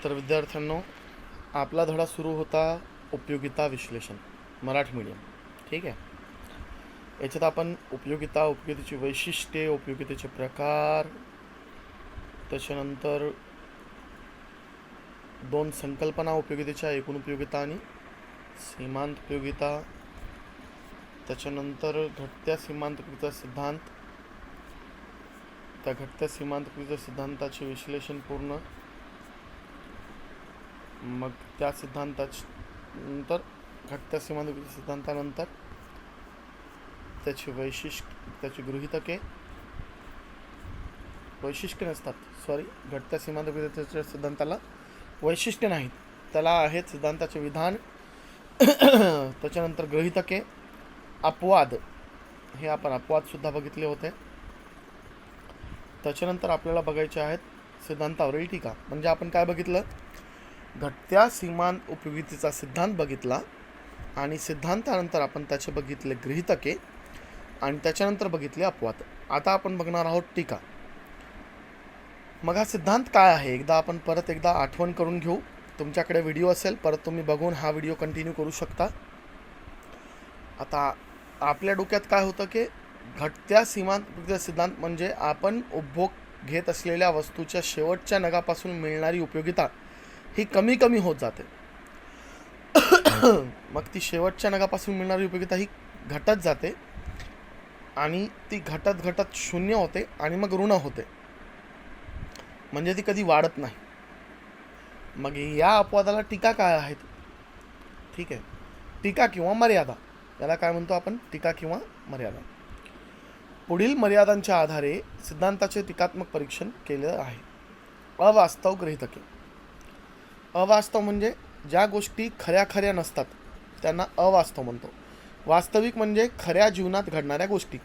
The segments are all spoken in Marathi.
तर विद्यार्थ्यांनो, आपला धडा सुरू होता उपयोगिता विश्लेषण, मराठी मीडियम. ठीक आहे. याच्यात आपण उपयोगितेची वैशिष्ट्ये, उपयोगितेचे प्रकार, त्याच्यानंतर दोन संकल्पना उपयोगितेच्या, एकूण उपयोगिता आणि सीमांत उपयोगिता, त्याच्यानंतर घटत्या सीमांत उपयोगिता सिद्धांत, त्या घटत्या सीमांत उपयोगिता सिद्धांताचे विश्लेषण पूर्ण, मग त्या सिद्धांतानंतर घटत्या सीमांत उपयोगिता सिद्धांतानंतर त्याची त्याची वैशिष्ट्ये नसतात, घटत्या सीमांत उपयोगितेच्या सिद्धांताला वैशिष्ट्ये नाहीत, त्याला आहेत सिद्धांताचे विधान. त्याच्यानंतर गृहीतके, अपवाद, हे आपण अपवाद सुद्धा बघितले होते. त्याच्यानंतर आपल्याला बघायचे आहेत सिद्धांतावरील टीका. म्हणजे आपण काय बघितलं, घटत्या सीमांत उपयोगितेचा सिद्धांत बघितला आणि सिद्धांतानंतर आपण त्याचे बघितले गृहीतके आणि त्याच्यानंतर बघितले अपवाद. आता आपण बघणार आहोत टीका. मग हा सिद्धांत काय आहे आपण परत एकदा आठवण करून घेऊ. तुमच्याकडे व्हिडिओ असेल, परत तुम्ही बघून हा व्हिडिओ कंटिन्यू करू शकता. आता आपल्या डोक्यात काय होतं की घटत्या सीमांत उपयोगिता सिद्धांत म्हणजे आपण उपभोग घेत असलेल्या वस्तूच्या शेवटच्या नगापासून मिळणारी उपयोगिता ही कमी कमी होत जाते. मग ती शेवटच्या नगापासून मिळणारी उपयोगिता ही घटत जाते आणि ती घटत घटत शून्य होते आणि मग ऋण होते, म्हणजे ती कधी वाढत नाही. मग या अपवादाला टीका काय आहेत? ठीक आहे, टीका किंवा मर्यादा, याला काय म्हणतो आपण? टीका किंवा मर्यादा. पुढील मर्यादांच्या आधारे सिद्धांताचे टीकात्मक परीक्षण केलं आहे. अवास्तव गृहीतके. अवास्तव म्हणजे ज्या गोष्टी खऱ्या नसतात त्यांना अवास्तव म्हणतो. वास्तविक म्हणजे खऱ्या जीवनात घडणाऱ्या गोष्टी.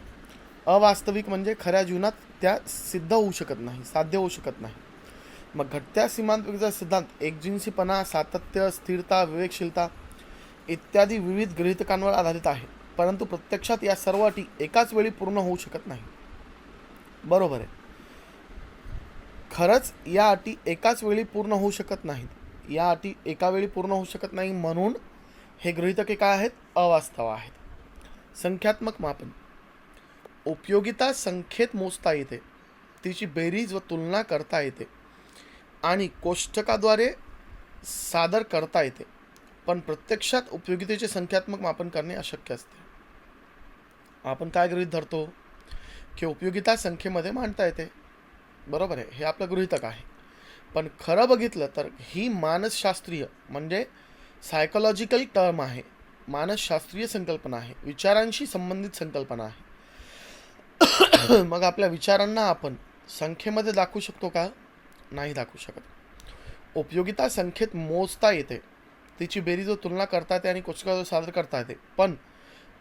अवास्तविक म्हणजे खऱ्या जीवनात त्या सिद्ध होऊ शकत नाही, साध्य होऊ शकत नाही. मग घटत्या सीमांत उपयोगिता सिद्धांत एकजिन्सीपणा, सातत्य, स्थिरता, विवेकशीलता इत्यादी विविध गृहीतकांवर आधारित आहे, परंतु प्रत्यक्षात या सर्व अटी एकाच वेळी पूर्ण होऊ शकत नाही. बरोबर आहे, खरंच या अटी एकाच वेळी पूर्ण होऊ शकत नाहीत. या अटी एका वेळी पूर्ण होऊ शकत नाही, म्हणून हे गृहीतके काय आहेत? अवास्तव आहेत. संख्यात्मक मापन. उपयोगिता संख्येत मोजता येते, तिची बेरीज व तुलना करता येते आणि कोष्टकाद्वारे सादर करता येते, पण प्रत्यक्षात उपयोगितेचे संख्यात्मक मापन करणे अशक्य असते. आपण काय गृहीत धरतो की उपयोगिता संख्येमध्ये मांडता येते. बरोबर आहे, हे आपलं गृहीतक आहे. पण खरं बघितलं तर ही मानसशास्त्रीय म्हणजे सायकोलॉजिकल टर्म आहे, मानसशास्त्रीय संकल्पना आहे, विचारांशी संबंधित संकल्पना आहे. मग आपल्या विचारांना आपण संख्येमध्ये दाखवू शकतो का? नाही दाखवू शकत. उपयोगिता संख्येत मोजता येते, तिची बेरीज व तुलना करता येते आणि कोष्टकाद्वारे सादर करता येते, पण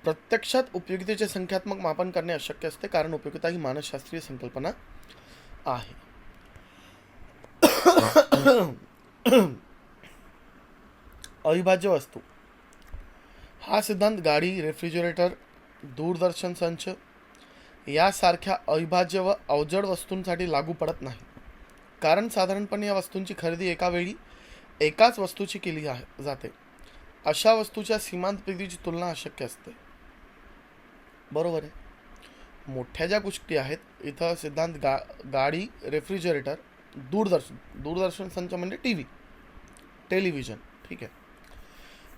प्रत्यक्षात उपयोगितेचे संख्यात्मक मापन करणे अशक्य असते, कारण उपयोगिता ही मानसशास्त्रीय संकल्पना आहे. अविभाज्य वस्तू. हा सिद्धांत गाडी, रेफ्रिजरेटर, दूरदर्शन संच यासारख्या अविभाज्य व अवजड वस्तूंसाठी लागू पडत नाही, कारण साधारणपणे या वस्तूंची खरेदी एका वेळी एकाच वस्तूची केली जाते. अशा वस्तूच्या सीमांत उपयोगितेची तुलना अशक्य असते. बरोबर आहे. मोठ्या ज्या गोष्टी आहेत, इथं सिद्धांत गाडी, रेफ्रिजरेटर, दूरदर्शन संच म्हणजे टेलिव्हिजन. ठीक आहे.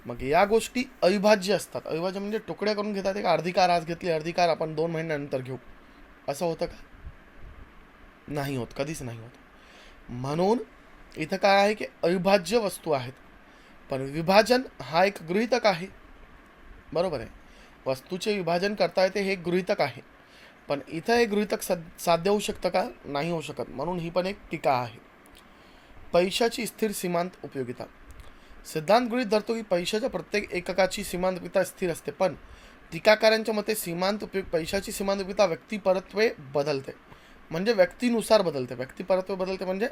मग या गोष्टी अविभाज्य असतात. अविभाज्य म्हणजे तुकड्या करून घेतात. एक अर्धी कार आज घेतली, अर्धी कार आपण 2 महिन्यानंतर घेऊ, असं होतं का? नाही होत, कधीच नाही होत. म्हणून इथं काय आहे की अविभाज्य वस्तू आहेत, पण विभाजन हा एक गृहीतक आहे. बरोबर आहे, वस्तूचे विभाजन करता येते हे एक गृहीतक आहे, पण इथं हे गृहीतक साध्य होऊ शकतं का? नाही होऊ शकत, म्हणून ही पण एक टीका आहे. पैशाची स्थिर सीमांत उपयोगिता. सिद्धांत गृहीत धरतो की पैशाच्या प्रत्येक एककाची सीमांत उपयोगिता स्थिर असते, पण टीकाकारांच्या मते पैशाची सीमांत उपयोगिता व्यक्तिपरत्वे बदलते, म्हणजे व्यक्तीनुसार बदलते. व्यक्तिपरत्वे बदलते म्हणजे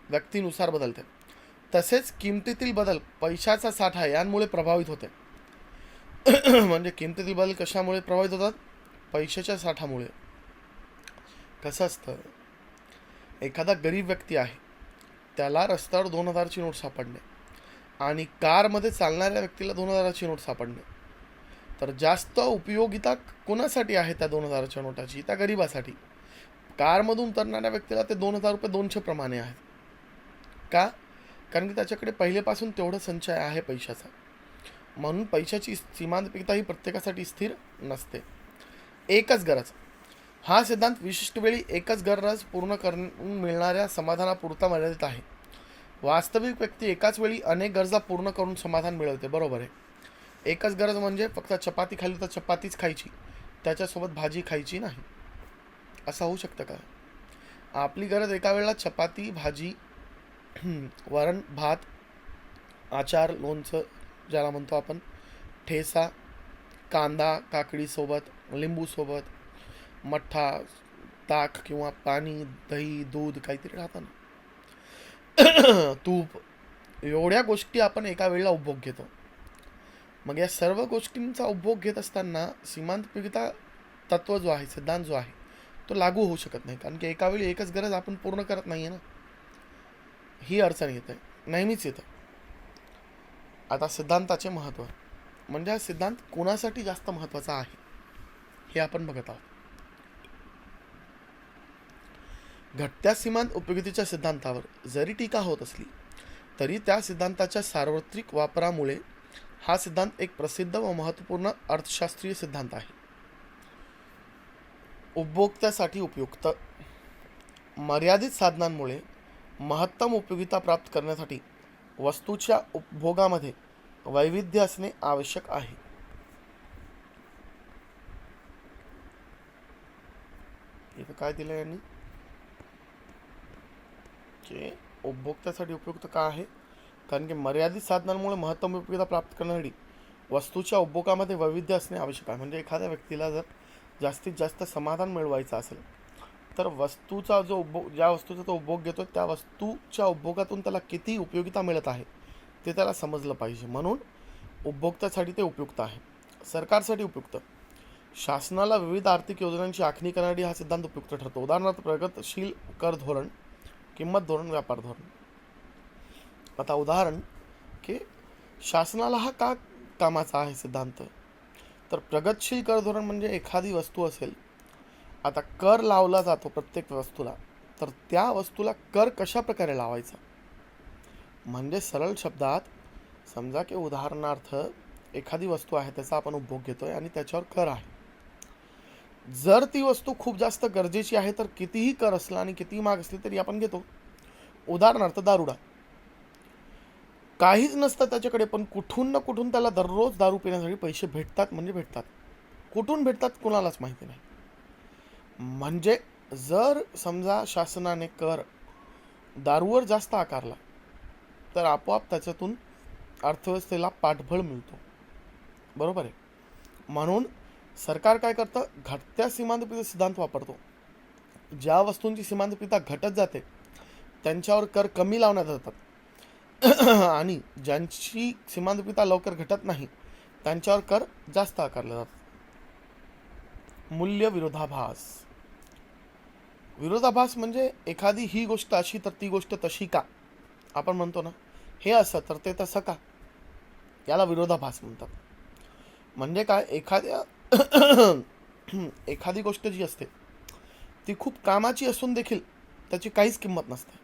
व्यक्तीनुसार बदलते. तसेच किमतीतील बदल पैशाचा साठा यांमुळे प्रभावित होते. म्हणजे किमतीतील बदल कशामुळे प्रभावित होतात? पैशाच्या साठामुळे. कसं असतं, एखादा गरीब व्यक्ती आहे त्याला रस्त्यावर 2000ची नोट सापडणे आणि कारमध्ये चालणाऱ्या व्यक्तीला 2000ची नोट सापडणे, तर जास्त उपयोगिता कोणासाठी आहे त्या 2000च्या नोटाची? त्या गरिबासाठी. कारमधून उतरणाऱ्या व्यक्तीला ते 2000 रुपये 200 प्रमाणे आहेत. का? कारण की त्याच्याकडे पहिलेपासून तेवढं संचय आहे पैशाचा. म्हणून पैशाची सीमांतता ही प्रत्येकासाठी स्थिर नसते. एकच गरज हा सिद्धांत विशिष्ट वेळी एकच गरज पूर्ण करून मिळणाऱ्या समाधानापुरता मर्यादित आहे. वास्तविक व्यक्ती एकाच वेळी अनेक गरजा पूर्ण करून समाधान मिळवते. बरोबर आहे. एकच गरज म्हणजे फक्त चपाती खाल्ली तर चपातीच खायची, त्याच्यासोबत भाजी खायची नाही, असं होऊ शकतं का? आपली गरज एका वेळेला चपाती, भाजी, वरण भात, आचार, लोणचं ज्याला म्हणतो आपण, ठेसा, कांदा काकडीसोबत, लिंबूसोबत, मठ्ठा, ताक किंवा पाणी, दही, दूध काहीतरी राहतं ना, तूप, एवढ्या गोष्टी आपण एका वेळेला उपभोग घेतो. मग या सर्व गोष्टींचा उपभोग घेत असताना सीमांतपीडिता तत्व जो आहे, सिद्धांत जो आहे, तो लागू होऊ शकत नाही. कारण की एका वेळी एकच गरज आपण पूर्ण करत नाहीये ना, ही अडचण येते, नेहमीच येतं. आता सिद्धांताचे महत्त्व म्हणजे हा सिद्धांत कोणासाठी जास्त महत्त्वाचा आहे हे आपण बघत आहोत. घटत्या सीमांत उपयोगितेच्या सिद्धांतावर जरी टीका होत असली तरी त्या सिद्धांताच्या सार्वत्रिक वापरामुळे हा सिद्धांत एक प्रसिद्ध व महत्त्वपूर्ण अर्थशास्त्रीय सिद्धांत आहे. उपभोक्त्यासाठी उपयुक्त मर्यादित साधनांमुळे महत्तम उपयोगिता प्राप्त करण्यासाठी वस्तूच्या उपभोगामध्ये वैविध्य असणे आवश्यक आहे. इथं काय दिलं यांनी की उपभोक्त्यासाठी उपयुक्त का आहे? कारण की मर्यादित साधनांमुळे महत्तम उपयोगिता प्राप्त करण्यासाठी वस्तूच्या उपभोगामध्ये वैविध्य असणे आवश्यक आहे. म्हणजे एखाद्या व्यक्तीला जर जास्तीत जास्त समाधान मिळवायचं असेल तर वस्तूचा जो ज्या वस्तूचा तो उपभोग घेतो त्या वस्तूच्या उपभोगातून त्याला किती उपयोगिता मिळत आहे ते त्याला समजलं पाहिजे. म्हणून उपभोक्त्यासाठी ते उपयुक्त आहे. सरकारसाठी उपयुक्त शासनाला विविध आर्थिक योजनांची आखणी करण्यासाठी हा सिद्धांत उपयुक्त ठरतो. उदाहरणार्थ प्रगतशील कर धोरण, किंमत धोरण, व्यापार धोरण. आता उदाहरण की शासनाला हा का कामाचा आहे सिद्धांत? तर प्रगतशील कर धोरण म्हणजे एखादी वस्तू असेल, आता कर लावला जातो प्रत्येक वस्तूला, तर त्या वस्तूला कर कशा प्रकारे लावायचा? म्हणजे सरळ शब्दात समजा की उदाहरणार्थ एखादी वस्तू आहे, त्याचा आपण उपभोग घेतोय आणि त्याच्यावर कर आहे. जर ती वस्तू खूप जास्त गरजेची आहे तर कितीही कर असला आणि कितीही महाग असली तरी आपण घेतो. उदाहरणार्थ दारुडा, काहीच नसतं त्याच्याकडे, पण कुठून ना कुठून त्याला दररोज दारू पिण्यासाठी पैसे भेटतात. म्हणजे भेटतात, कुठून भेटतात कुणालाच माहिती नाही. म्हणजे जर समजा शासनाने कर दारूवर जास्त आकारला तर आपोआप त्याच्यातून अर्थव्यवस्थेला पाठबळ मिळतो. बरोबर आहे. म्हणून सरकार काय करतं? घटत्या सीमांतपीडा सिद्धांत वापरतो. ज्या वस्तूंची सीमांतपीडा घटत जाते त्यांच्यावर कर कमी लावण्यात जातात आणि ज्यांची सीमांतपीडा लवकर घटत नाही त्यांच्यावर कर जास्त आकारले जातात. मूल्य विरोधाभास. विरोधाभास म्हणजे एखादी ही गोष्ट अशी तर ती गोष्ट तशी का? आपण म्हणतो ना, हे असं तर ते तसं का? याला विरोधाभास म्हणतात. म्हणजे काय? एखादी गोष्ट जी असते ती खूप कामाची असून देखील त्याची काहीच किंमत नसते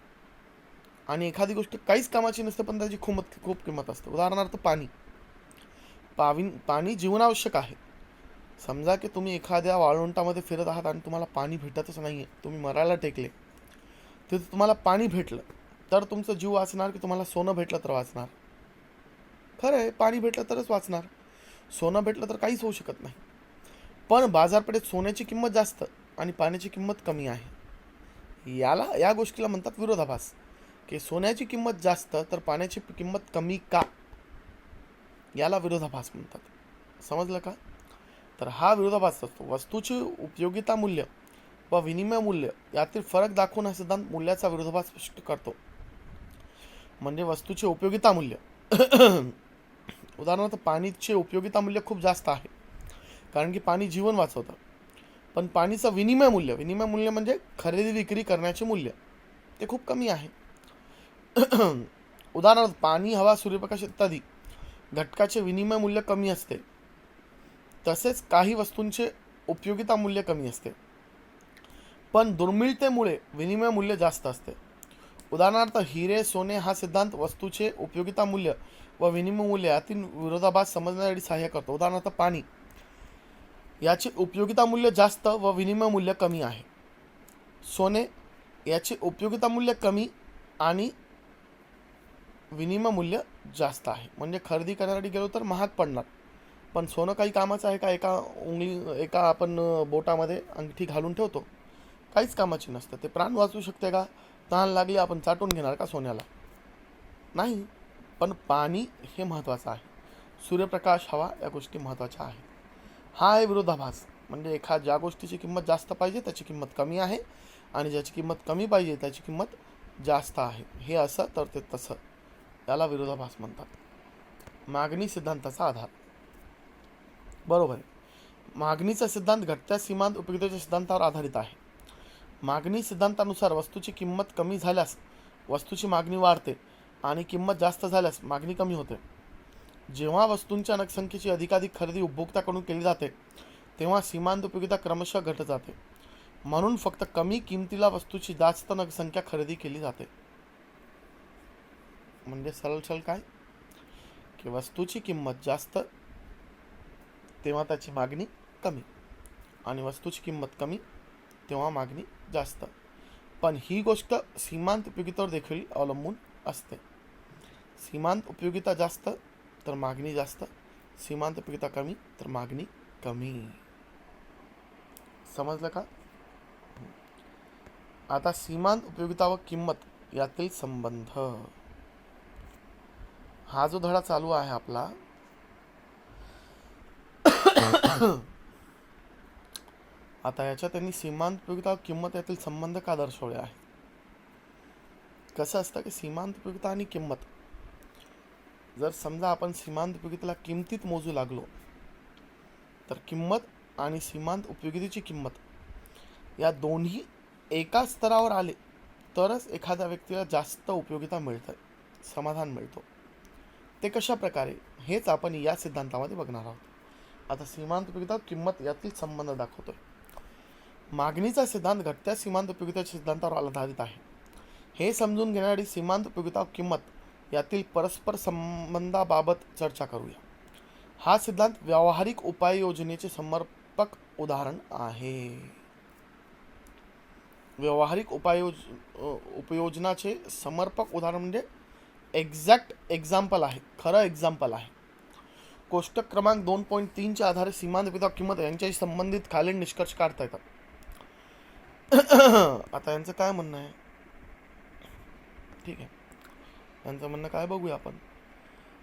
आणि एखादी गोष्ट काहीच कामाची नसते पण त्याची खूप किंमत असते. उदाहरणार्थ पाणी जीवनावश्यक आहे. समजा की तुम्ही एखाद्या वाळवंटामध्ये फिरत आहात आणि तुम्हाला पाणी भेटतच नाहीये, तुम्ही मरायला टेकले, तिथे तुम्हाला पाणी भेटलं तर तुमचं जीव वाचणार की तुम्हाला सोनं भेटलं तर वाचणार? खरं आहे, पाणी भेटलं तरच वाचणार. सोनं भेटलं तर काहीच होऊ शकत नाही. पण बाजारपेठेत सोन्याची किंमत जास्त आणि पाण्याची किंमत कमी आहे. या गोष्टीला म्हणतात विरोधाभास. की सोन्याची किंमत जास्त तर पाण्याची किंमत कमी का? याला विरोधाभास म्हणतात. समजलं का? तर हा विरोधाभास असतो. वस्तूची उपयोगिता मूल्य व विनिमय मूल्य यातील फरक दाखवून हा सिद्धांत मूल्याचा विरोधाभास स्पष्ट करतो. म्हणजे वस्तूचे उपयोगिता मूल्य उदाहरणार्थ पाणीचे उपयोगिता मूल्य खूप जास्त आहे कारण की पाणी जीवन वाचवतं. पण पाणीचं विनिमय मूल्य म्हणजे खरेदी विक्री करण्याचे मूल्य ते खूप कमी आहे. उदाहरणार्थ पाणी, हवा, सूर्यप्रकाश इत्यादी घटकाचे विनिमय मूल्य कमी असते, तसेच काही वस्तूंचे उपयोगिता मूल्य कमी असते, पण दुर्मिळतेमुळे विनिमय मूल्य जास्त असते. उदाहरणार्थ हिरे, सोने हा सिद्धांत वस्तूचे उपयोगिता मूल्य व विनिमय मूल्य यातील विरोधाभास समजण्यासाठी सहाय्य करतो. उदाहरणार्थ पाणी, याचे उपयोगिता मूल्य जास्त व विनिमय मूल्य कमी आहे. सोने, याचे उपयोगिता मूल्य कमी आणि विनिमय मूल्य जास्त आहे. म्हणजे खरेदी करण्यासाठी गेलो तर महाग पडणार, पण सोनं काही कामाचं आहे का? एका आपण बोटामध्ये अंगठी घालून ठेवतो, काहीच कामाची नसतं. ते प्राण वाचू शकते का? तहान लागली आपण चाटून घेणार का सोन्याला? नाही. पण पाणी हे महत्त्वाचं आहे, सूर्यप्रकाश, हवा या गोष्टी महत्त्वाच्या आहेत. हा आहे विरोधाभास. म्हणजे ज्या गोष्टीची किंमत जास्त पाहिजे त्याची किंमत कमी आहे, आणि ज्याची किंमत कमी पाहिजे त्याची किंमत जास्त आहे. हे असं तर ते तसं, याला विरोधाभास म्हणतात. मागणी सिद्धांताचा आधार. बरोबर आहे. मागणीचा सिद्धांत घटत्या सीमांत उपयोगितेच्या सिद्धांतावर आधारित आहे. मागणी सिद्धांतानुसार वस्तूची किंमत कमी झाल्यास वस्तूची मागणी वाढते आणि किंमत जास्त झाल्यास मागणी कमी होते. जेव्हा वस्तूंच्या नगसंख्येची अधिकाधिक खरेदी उपभोक्त्याकडून केली जाते तेव्हा सीमांत उपयोगिता क्रमशः घटत जाते. म्हणून फक्त कमी किमतीला वस्तूची जास्त नगसंख्या खरेदी केली जाते. म्हणजे सरळ काय की वस्तूची किंमत जास्त तेव्हा त्याची मागणी कमी, आणि वस्तूची किंमत कमी तेव्हा मागणी जास्त. पण ही गोष्ट सीमांत उपयोगितावर देखील अवलंबून असते. सीमांत उपयोगिता जास्त तर मागणी जास्त, सीमांत उपयोगिता कमी तर मागणी कमी. समजलं का? आता सीमांत उपयोगिता व किंमत यातील संबंध. हा जो धडा चालू आहे आपला, आता याच्यात त्यांनी सीमांत उपयोगिता व किंमत यातील संबंध का दर्शवले आहे. कसं असतं की सीमांत उपयोगिता आणि किंमत, जर समजा आपण सीमांत उपयोगितेला किंमतीत मोजू लागलो तर किंमत आणि सीमांत उपयोगितेची किंमत या दोन्ही एका स्तरावर आले तरच एखाद्या व्यक्तीला जास्त उपयोगिता मिळते, समाधान मिळतो. ते कशा प्रकारे हेच आपण या सिद्धांतामध्ये बघणार आहोत. आता सीमांत उपयोगिता किंमत यातील संबंध दाखवतोय. मागणीचा सिद्धांत घटत्या सीमांत उपयोगितेच्या सिद्धांतावर आधारित आहे. हे समजून घेण्यासाठी सीमांत उपयोगिता व किंमत यातील परस्पर संबंधाबाबत चर्चा करूया. हा सिद्धांत व्यावहारिक उपाययोजनेचे समर्पक उदाहरण आहे. व्यावहारिक उपयोजनाचे समर्पक उदाहरण म्हणजे एक्झॅक्ट एक्झाम्पल आहे, खरं एक्झाम्पल आहे. कोष्टक क्रमांक 2.3 च्या आधारे सीमांत उपयोगिता किंमत यांच्याशी संबंधित खालील निष्कर्ष काढता येतात. आता यांचं काय म्हणणं आहे? ठीक आहे, यांचं म्हणणं काय बघूया आपण.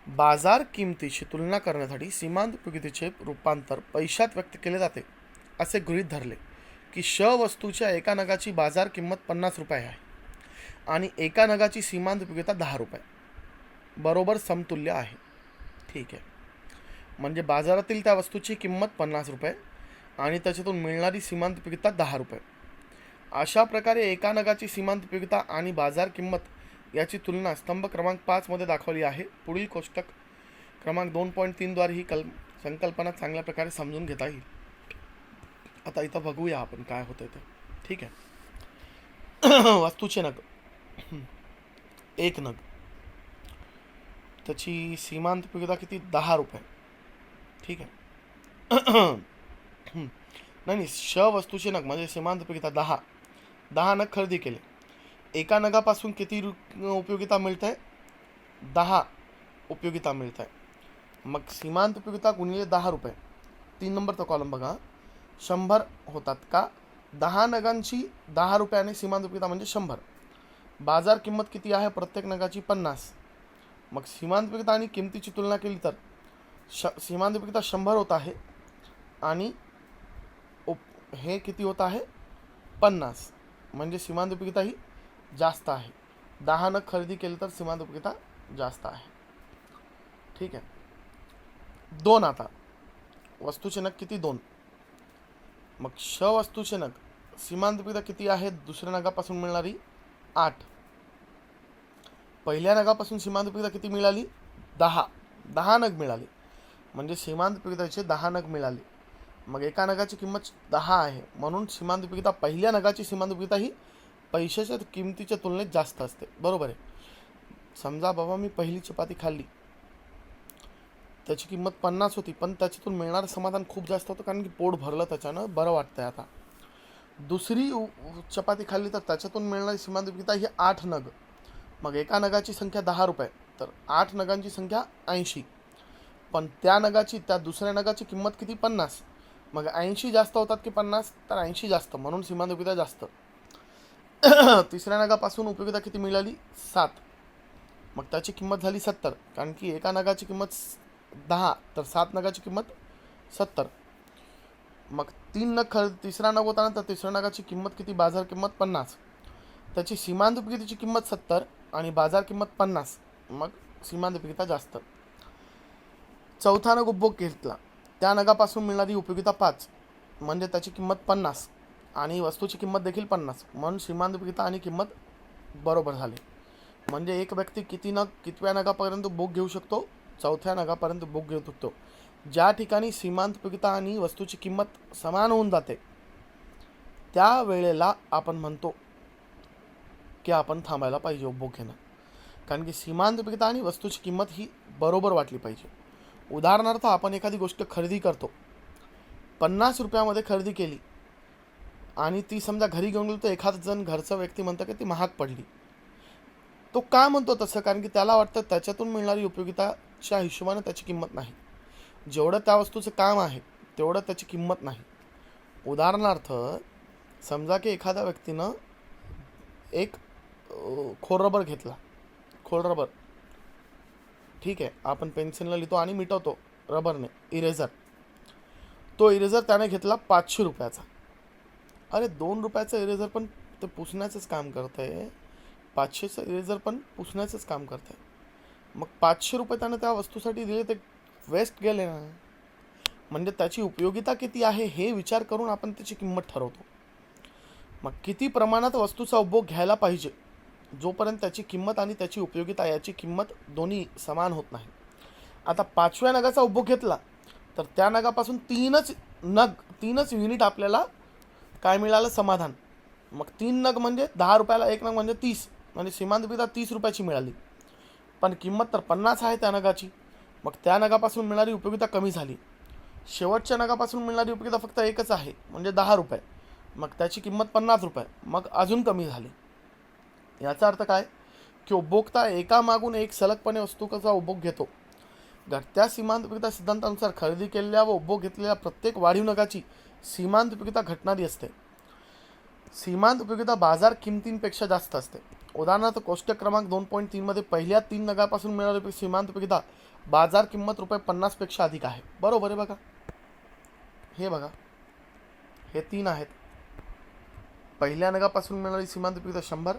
बाजार किमतीशी तुलना करण्यासाठी सीमांत उपयोगितेचे रूपांतर पैशात व्यक्त केले जाते असे गृहीत धरले की वस्तूच्या एका नगाची बाजार किंमत 50 रुपये आहे आणि एका नगाची सीमांत उपयोगिता 10 रुपये बरोबर समतुल्य आहे. ठीक आहे, म्हणजे बाजारातील त्या वस्तूची किंमत 50 रुपये आणि त्याच्यातून मिळणारी सीमांत उपयोगिता 10 रुपये. अशा प्रकारे एका नगाची सीमांत उपयोगिता आणि बाजार किंमत याची तुलना स्तंभ क्रमांक 5 मध्ये दाखवली आहे. पुढील कोष्टक क्रमांक 2.3 द्वारे ही संकल्पना चांगल्या प्रकारे समजून घेता येईल. आता इथं बघूया आपण काय होतं ते. ठीक आहे, वस्तूचे नग, एक नग, त्याची सीमांत उपयोगिता किती? 10 रुपये. ठीक आहे, नाही वस्तूचे नग म्हणजे सीमांत उपयोगिता 10 नग खरेदी केले. एका नगापासून किती उपयोगिता मिळत आहे? 10 उपयोगिता मिळत आहे. मग सीमांत उपयोगिता गुणिले 10 रुपये, 3 नंबरचा कॉलम बघा, 100 होतात का? 10 नगांची 10 रुपयाने सीमांत उपयोगिता म्हणजे 100. बाजार किंमत किती आहे प्रत्येक नगाची? 50. मग सीमांत उपयोगिता आणि किमतीची तुलना केली तर सीमांत उपयोगिता 100 होत आहे आणि हे किती होत आहे? 50. म्हणजे सीमांत उपयोगिता ही जास्त आहे. 10 नग खरेदी केले तर सीमांत उपयोगिता जास्त आहे. ठीक आहे, 2. आता वस्तूचे नग किती? 2. मग वस्तूचे नग सीमांत उपयोगिता किती आहे दुसऱ्या नगापासून मिळणारी? 8. पहिल्या नगापासून सीमांत उपयोगिता किती मिळाली? 10 नग मिळाली. म्हणजे सीमांत उपयोगिताचे 10 नग मिळाले. मग एका नगाची किंमत 10 आहे, म्हणून सीमांत उपयोगिता पहिल्या नगाची सीमांत उपयोगिता ही पैशाच्या किमतीच्या तुलनेत जास्त असते. बरोबर आहे. समजा बाबा मी पहिली चपाती खाल्ली, त्याची किंमत 50 होती, पण त्याच्यातून मिळणारं समाधान खूप जास्त होतं, कारण की पोट भरलं, त्याच्यानं बरं वाटतंय. आता दुसरी चपाती खाल्ली तर त्याच्यातून मिळणारी सीमांत उपयोगिता ही 8 नग. मग एका नगाची संख्या 10 रुपये, तर 8 नगांची संख्या 80. पण त्या दुसऱ्या नगाची किंमत किती? 50. मग 80 जास्त होतात की 50? तर 80 जास्त, म्हणून सीमांत उपयोगिता जास्त. तिसऱ्या नगापासून उपयोगिता किती मिळाली? 7. मग त्याची किंमत झाली 70, कारण की एका नगाची किंमत 10, तर 7 नगाची किंमत 70. मग तिसरा नग होता ना, तर तिसऱ्या नगाची किंमत किती? बाजार किंमत 50. त्याची सीमांत उपयोगितेची किंमत 70 आणि बाजार किंमत 50. मग सीमांत उपयोगिता जास्त. चौथा नग उपभोग घेतला, त्या नगापासून मिळणारी उपयोगिता 5, म्हणजे त्याची किंमत 50 आणि वस्तूची किंमत देखील 50, म्हणून सीमांत उपयोगिता आणि किंमत बरोबर झाली. म्हणजे एक व्यक्ती कितव्या नगापर्यंत उपभोग घेऊ शकतो? चौथ्या नगापर्यंत उपभोग घेऊ शकतो. ज्या ठिकाणी सीमांत उपयोगिता आणि वस्तूची किंमत समान होऊन जाते, त्या वेळेला आपण म्हणतो की आपण थांबायला पाहिजे उपभोग घेणं, कारण की सीमांत उपयोगिता आणि वस्तूची किंमत ही बरोबर वाटली पाहिजे. उदाहरणार्थ, आपण एखादी गोष्ट खरेदी करतो, 50 रुपयामध्ये खरेदी केली आणि ती समजा घरी घेऊन गेलो, तर एखाद जण घरचा व्यक्ती म्हणतं की ती महाग पडली. तो का म्हणतो तसं? कारण की त्याला वाटतं त्याच्यातून मिळणारी उपयोगिताच्या हिशोबाने त्याची किंमत नाही. जेवढं त्या वस्तूचं काम आहे तेवढं त्याची किंमत नाही. उदाहरणार्थ, समजा की एखाद्या व्यक्तीनं एक खोडरबर घेतला. खोडरबर, ठीक आहे, आपण पेन्सिलला लिहितो आणि मिटवतो रबरने, इरेझर. तो इरेझर त्याने घेतला 500 रुपयाचा. अरे 2 रुपयाचा इरेझर पण ते पुसण्याचंच काम करतं आहे, 500चं इरेझर पण पुसण्याचंच काम करतं आहे. मग 500 रुपये त्यानं त्या वस्तूसाठी दिले, ते वेस्ट गेले ना. म्हणजे त्याची उपयोगिता किती आहे हे विचार करून आपण त्याची किंमत ठरवतो. मग किती प्रमाणात वस्तूचा उपभोग घ्यायला पाहिजे, जोपर्यंत त्याची किंमत आणि त्याची उपयोगिता याची किंमत दोन्ही समान होत नाही. आता 5व्या नगाचा उपभोग घेतला, तर त्या नगापासून 3च युनिट आपल्याला काय मिळालं? समाधान. मग 3 नग म्हणजे 10 रुपयाला 1 नग म्हणजे 30, म्हणजे सीमांत उपयोगिता 30 रुपयाची मिळाली, पण किंमत तर 50 आहे त्या नगाची. मग त्या नगापासून मिळणारी उपयोगिता कमी झाली. शेवटच्या नगापासून मिळणारी उपयोगिता फक्त एकच आहे, म्हणजे 10 रुपये. मग त्याची किंमत 50 रुपये, मग अजून कमी झाली. याचा अर्थ काय? की उपभोक्ता एकामागून एक सलगपणे वस्तूचा उपभोग घेतो. घटत्या सीमांत उपयोगिता सिद्धांतानुसार खरेदी केलेल्या व उपभोग घेतलेल्या प्रत्येक वाढीव नगाची सीमांत उपयोगिता घटणारी असते. सीमांत उपयोगिता बाजार किमतींपेक्षा जास्त असते. उदाहरणार्थ, कोष्टक क्रमांक 2.3 मध्ये पहिल्या 3 नगापासून मिळणारी सीमांत उपयोगिता बाजार किंमत ₹50 पेक्षा अधिक आहे. बरोबर आहे. बघा, हे बघा, हे 3 आहेत. पहिल्या नगापासून मिळणारी सीमांत उपयोगिता 100,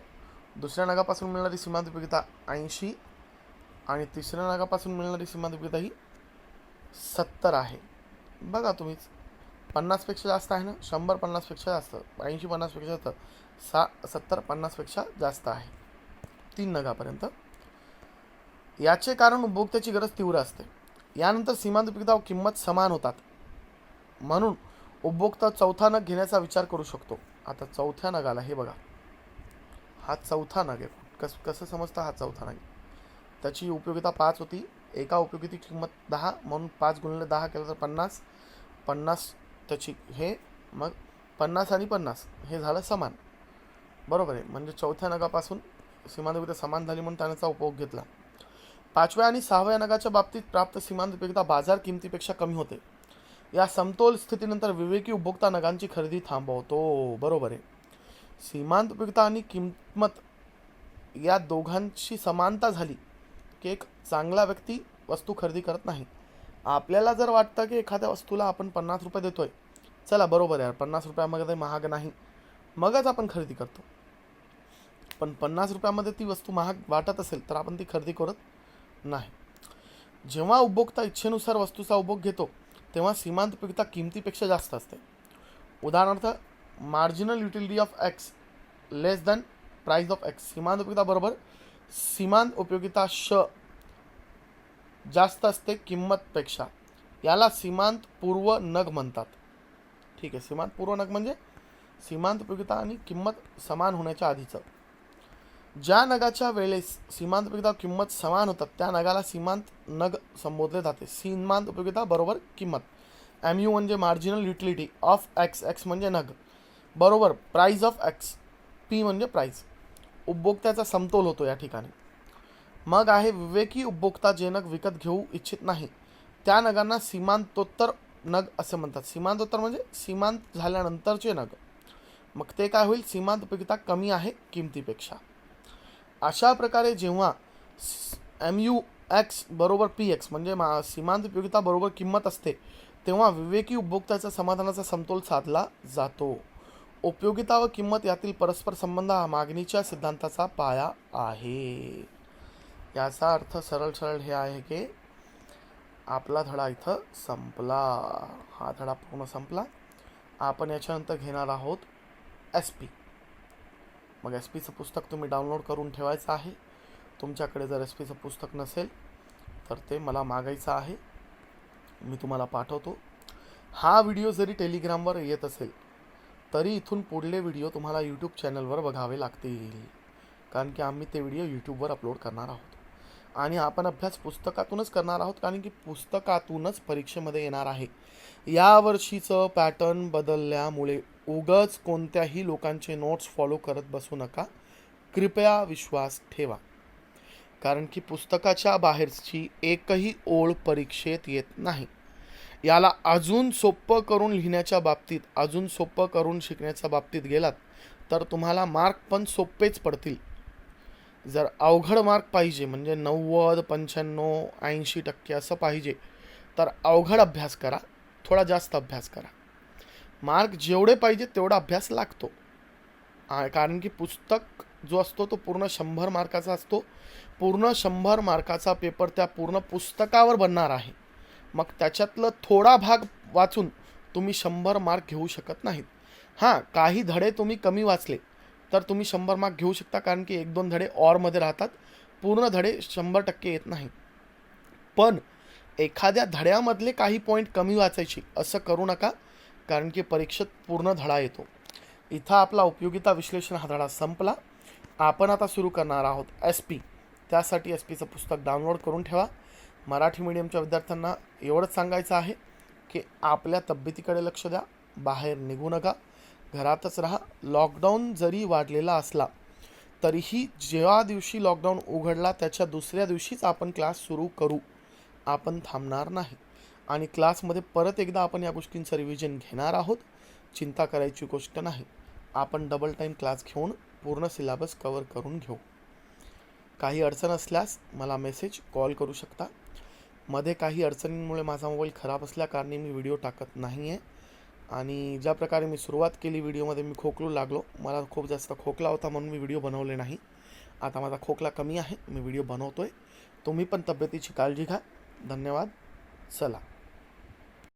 दुसऱ्या नगापासून मिळणारी सीमांत उपयोगिता 80 आणि तिसऱ्या नगापासून मिळणारी सीमांत उपयोगिता ही 70 आहे. बघा तुम्हीच, 50 पेक्षा जास्त आहे ना. 100 50 पेक्षा जास्त, 80 50 पेक्षा जास्त, 70 50 पेक्षा जास्त आहे 3 नगापर्यंत. याचे कारण उपभोक्त्याची गरज तीव्र असते. यानंतर सीमांत उपयोगिता व किंमत समान होतात, म्हणून उपभोक्ता चौथा नग घेण्याचा विचार करू शकतो. आता चौथ्या नगाला, हे बघा, हा चौथा नग आहे. कसं समजतं? हा चौथा नग, त्याची उपयोगिता 5 होती, एका उपयोगितेची किंमत 10, म्हणून 5 × 10 केलं तर 50 त्याची, हे मग 50 आणि 50 हे झालं समान. बरोबर आहे. म्हणजे चौथ्या नगापासून सीमांत उपयोगिता समान झाली, म्हणून त्याचा उपभोग घेतला. 5व्या आणि 6व्या नगाच्या बाबतीत प्राप्त सीमांत उपयोगिता बाजार किमतीपेक्षा कमी होते. या समतोल स्थितीनंतर विवेकी उपभोक्ता नगांची खरेदी थांबवतो. बरोबर आहे. सीमांत उपयोगिता आणि किंमत या दोघांची समानता झाली की एक चांगला व्यक्ती वस्तू खरेदी करत नाही. आपल्याला जर वाटतं की एखाद्या वस्तूला आपण 50 रुपये देतोय, चला बरोबर आहे, 50 रुपयामध्ये महाग नाही, मगच आपण खरेदी करतो. पण 50 रुपयामध्ये ती वस्तू महाग वाटत असेल तर आपण ती खरेदी करत नाही. जेव्हा उपभोक्ता इच्छेनुसार वस्तूचा उपभोग घेतो, तेव्हा सीमांत उपयोगिता किमतीपेक्षा जास्त असते. उदाहरणार्थ, marginal utility of x less than price of x. सीमांत उपयोगिता बरोबर सीमांत उपयोगिता जास्त असते किंमतपेक्षा, याला सीमांत पूर्व नग म्हणतात. ठीक आहे, सीमांत पूर्व नग म्हणजे सीमांत उपयोगिता आणि किंमत समान होण्याच्या आधीचं. ज्या नगाच्या वेळेस सीमांत उपयोगिता किंमत समान होतात त्या नगाला सीमांत नग संबोधले जाते. सीमांत उपयोगिता बरोबर किंमत. MU म्हणजे marginal utility of x, x म्हणजे नग, बरोबर प्राइस ऑफ एक्स, P म्हणजे प्राइस. उपभोक्त्याचा समतोल होतो या ठिकाणी. मग आहे विवेकी उपभोक्ता जे नग विकत घेऊ इच्छित नाही त्या नगांना सीमांतोत्तर नग असे म्हणतात. सीमांतोत्तर म्हणजे सीमांत झाल्यानंतरचे नग. मग ते काय होईल, सीमांत उपयोगिता कमी आहे किमतीपेक्षा. अशा प्रकारे जेव्हा MUX बरोबर PX म्हणजे सीमांत उपयोगिता बरोबर किंमत असते तेव्हा विवेकी उपभोक्त्याचा समाधानाचा समतोल साधला जातो. उपयोगिता व किंमत यातील परस्पर संबंध हा मागणीच्या सिद्धांताचा पाया आहे. याचा अर्थ सरळ सरळ हे आहे की आपला धडा इथं संपला. हा धडा पूर्ण संपला. आपण याच्यानंतर घेणार आहोत SP. मग SPचं पुस्तक तुम्ही डाउनलोड करून ठेवायचं आहे. तुमच्याकडे जर SPचं पुस्तक नसेल तर ते मला मागायचं आहे, मी तुम्हाला पाठवतो. हा व्हिडिओ जरी टेलिग्रामवर येत असेल तरी इथून पुढले व्हिडिओ तुम्हाला यूट्यूब चॅनलवर बघावे लागतील, कारण की आम्ही ते व्हिडिओ यूट्यूबवर अपलोड करणार आहोत. आणि आपण अभ्यास पुस्तकातूनच करणार आहोत, कारण की पुस्तकातूनच परीक्षेमध्ये येणार आहे. यावर्षीचं पॅटर्न बदलल्यामुळे उगाच कोणत्याही लोकांचे नोट्स फॉलो करत बसू नका, कृपया विश्वास ठेवा. कारण की पुस्तकाच्या बाहेरची एकही ओळ परीक्षेत येत नाही. याला अजून सोपं करून लिहिण्याच्या बाबतीत, अजून सोपं करून शिकण्याच्या बाबतीत गेलात तर तुम्हाला मार्क पण सोपेच पडतील. जर अवघड मार्क पाहिजे म्हणजे 90, 95, 80% असं पाहिजे तर अवघड अभ्यास करा, थोडा जास्त अभ्यास करा. मार्क जेवढे पाहिजे तेवढा अभ्यास लागतो, कारण की पुस्तक जो असतो तो पूर्ण 100 मार्काचा असतो. पूर्ण 100 मार्काचा पेपर त्या पूर्ण पुस्तकावर बनणार आहे. मग त्याच्यातलं थोडा भाग वाचून तुम्ही 100 मार्क घेऊ शकत नाहीत. हां, काही धडे तुम्ही कमी वाचले तर तुम्ही 100 मार्क घेऊ शकता, कारण की 1-2 धडे ऑरमध्ये राहतात, पूर्ण धडे 100% येत नाहीत. पण एखाद्या धड्यामधले काही पॉईंट कमी वाचायचे असं करू नका, कारण की परीक्षेत पूर्ण धडा येतो. इथं आपला उपयोगिता विश्लेषण हा धडा संपला. आपण आता सुरू करणार आहोत SP. त्यासाठी SPचं पुस्तक डाउनलोड करून ठेवा. मराठी मीडियमच्या विद्यार्थ्यांना एवढंच सांगायचं आहे की आपल्या तब्येतीकडे लक्ष द्या, बाहेर निघू नका, घरातच राहा. लॉकडाऊन जरी वाढलेला असला तरीही जेव्हा दिवशी लॉकडाऊन उघडला त्याच्या दुसऱ्या दिवशीच आपण क्लास सुरू करू, आपण थांबणार नाही. आणि क्लासमध्ये परत एकदा आपण या गोष्टींचं रिव्हिजन घेणार आहोत. चिंता करायची गोष्ट नाही. आपण डबल टाईम क्लास घेऊन पूर्ण सिलेबस कवर करून घेऊ. काही अडचण असल्यास मला मेसेज, कॉल करू शकता. मध्ये काही अडचणींमुळे माझा मोबाईल खराब असल्याकारणे मी व्हिडिओ टाकत नाही आहे. आणि ज्या प्रकारे मी सुरुवात केली व्हिडिओमध्ये मी खोकलू लागलो, मला खूप जास्त खोकला होता म्हणून मी व्हिडिओ बनवले नाही. आता माझा खोकला कमी आहे, मी व्हिडिओ बनवतो आहे. तुम्ही पण तब्येतीची काळजी घ्या. धन्यवाद. चला.